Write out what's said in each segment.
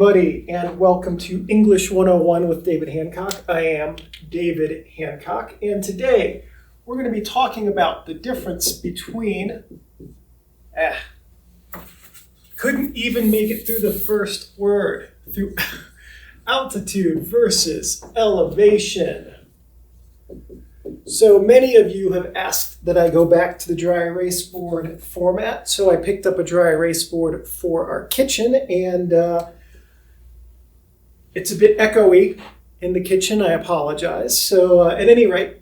everybody, and welcome to English 101 with David Hancock. I am David Hancock, and today we're going to be talking about the difference between, couldn't even make it through the first word, through altitude versus elevation. So many of you have asked that I go back to the dry erase board format, so I picked up a dry erase board for our kitchen, and it's a bit echoey in the kitchen. I apologize. So at any rate,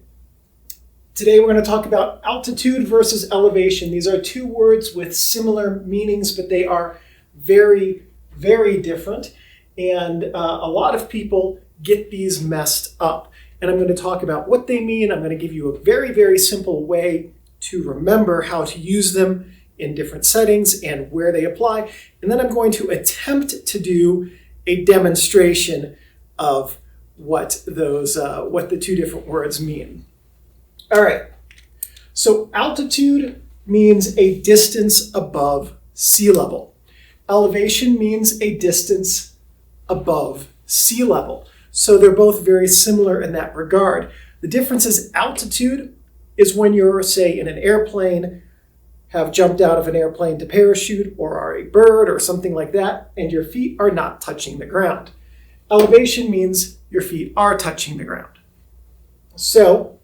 today we're going to talk about altitude versus elevation. These are two words with similar meanings, but they are very, very different, and a lot of people get these messed up. And I'm going to talk about what they mean. I'm going to give you a very, very simple way to remember how to use them in different settings and where they apply. And then I'm going to attempt to do a demonstration of what the two different words mean. All right. So altitude means a distance above sea level. Elevation means a distance above sea level. So they're both very similar in that regard. The difference is altitude is when you're, say, in an airplane, have jumped out of an airplane to parachute, or are a bird or something like that, and your feet are not touching the ground. Elevation means your feet are touching the ground. So,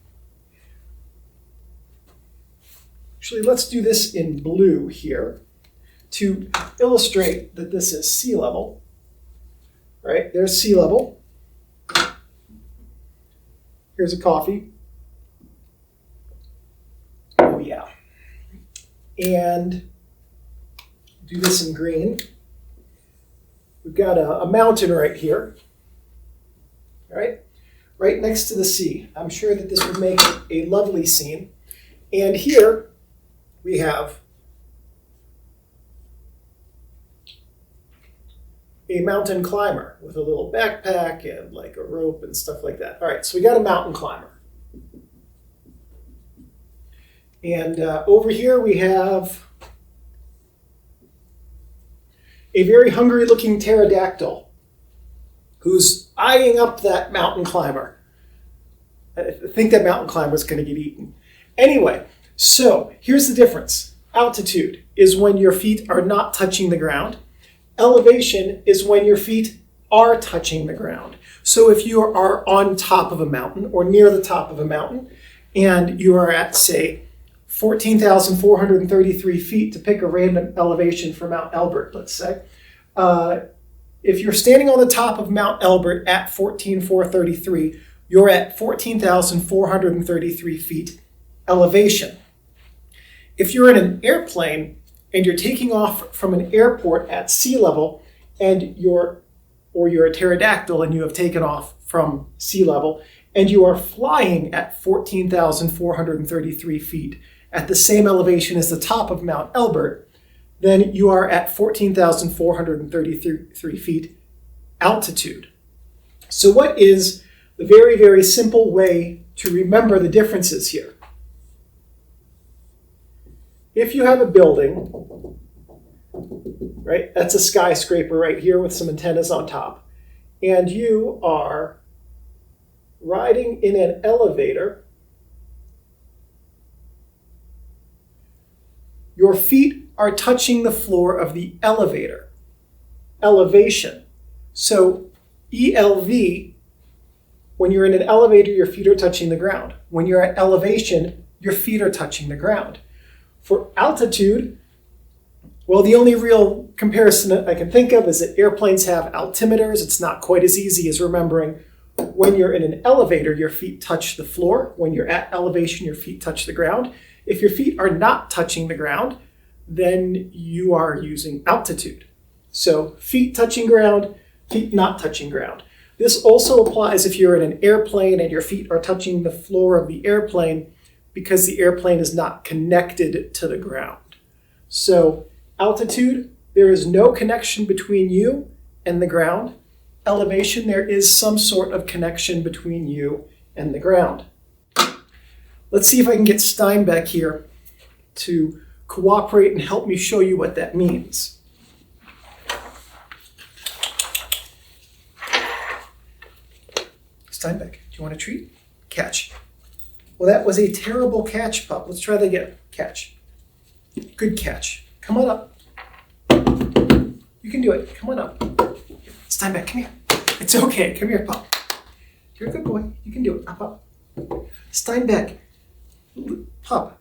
actually, let's do this in blue here to illustrate that this is sea level. All right, there's sea level. Here's a coffee. Oh yeah. And do this in green. We've got a mountain right here. All right next to the sea. I'm sure that this would make a lovely scene. And here we have a mountain climber with a little backpack and like a rope and stuff like that. All right, so we got a mountain climber. And over here we have a very hungry looking pterodactyl who's eyeing up that mountain climber. I think that mountain climber is going to get eaten. Anyway, so here's the difference. Altitude is when your feet are not touching the ground. Elevation is when your feet are touching the ground. So if you are on top of a mountain or near the top of a mountain and you are at, say, 14,433 feet, to pick a random elevation for Mount Elbert, let's say, if you're standing on the top of Mount Elbert at 14,433, you're at 14,433 feet elevation. If you're in an airplane and you're taking off from an airport at sea level, and you're a pterodactyl and you have taken off from sea level, and you are flying at 14,433 feet at the same elevation as the top of Mount Elbert, then you are at 14,433 feet altitude. So what is the very, very simple way to remember the differences here? If you have a building, right, that's a skyscraper right here with some antennas on top, and you are riding in an elevator, your feet are touching the floor of the elevator. Elevation. So ELV, when you're in an elevator, your feet are touching the ground. When you're at elevation, your feet are touching the ground. For altitude, well, the only real comparison that I can think of is that airplanes have altimeters. It's not quite as easy as remembering when you're in an elevator, your feet touch the floor. When you're at elevation, your feet touch the ground. If your feet are not touching the ground, then you are using altitude. So feet touching ground, feet not touching ground. This also applies if you're in an airplane and your feet are touching the floor of the airplane, because the airplane is not connected to the ground. So altitude, there is no connection between you and the ground. Elevation, there is some sort of connection between you and the ground. Let's see if I can get Steinbeck here to cooperate and help me show you what that means. Steinbeck, do you want a treat? Catch. Well, that was a terrible catch, pup. Let's try that again. Catch. Good catch. Come on up. You can do it. Come on up. Steinbeck, come here. It's okay. Come here, pup. You're a good boy. You can do it. Up. Steinbeck, pup,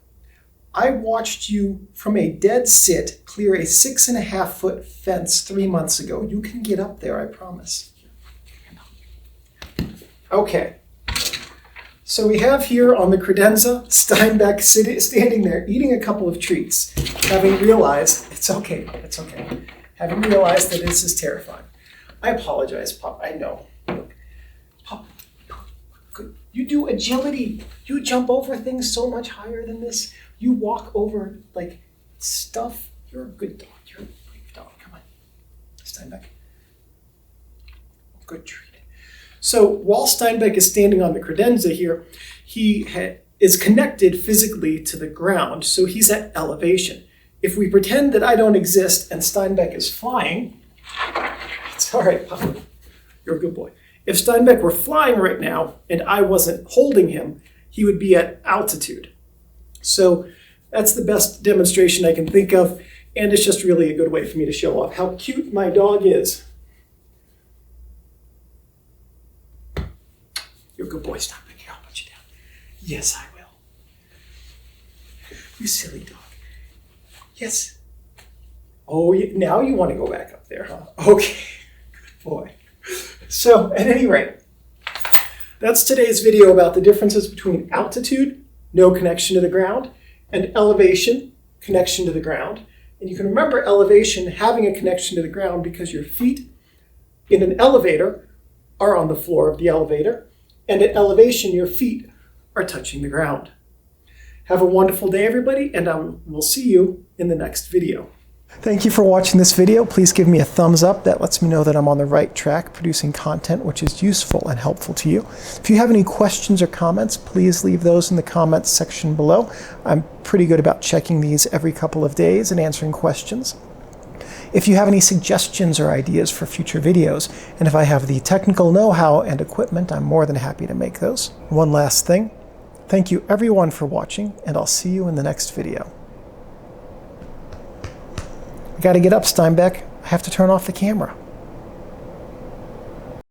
I watched you from a dead sit clear a 6.5-foot fence 3 months ago. You can get up there, I promise. Okay. So we have here on the credenza, Steinbeck standing there eating a couple of treats, having realized, it's okay, having realized that this is terrifying. I apologize, pup, I know. Pup, you do agility. You jump over things so much higher than this. You walk over, like, stuff. You're a good dog. You're a brave dog. Come on. Steinbeck. Good treat. So while Steinbeck is standing on the credenza here, he is connected physically to the ground, so he's at elevation. If we pretend that I don't exist and Steinbeck is flying, it's all right, Papa. You're a good boy. If Steinbeck were flying right now and I wasn't holding him, he would be at altitude. So that's the best demonstration I can think of, and it's just really a good way for me to show off how cute my dog is. You're a good boy, Steinbeck. Here, I'll put you down. Yes, I will. You silly dog. Yes. Oh, now you want to go back up there, huh? Okay. Good boy. So, at any rate, that's today's video about the differences between altitude, no connection to the ground, and elevation, connection to the ground. And you can remember elevation having a connection to the ground because your feet in an elevator are on the floor of the elevator, and at elevation, your feet are touching the ground. Have a wonderful day, everybody, and we'll see you in the next video. Thank you for watching this video. Please give me a thumbs up. That lets me know that I'm on the right track producing content which is useful and helpful to you. If you have any questions or comments, please leave those in the comments section below. I'm pretty good about checking these every couple of days and answering questions. If you have any suggestions or ideas for future videos, and if I have the technical know-how and equipment, I'm more than happy to make those. One last thing. Thank you everyone for watching, and I'll see you in the next video. I gotta get up, Steinbeck. I have to turn off the camera.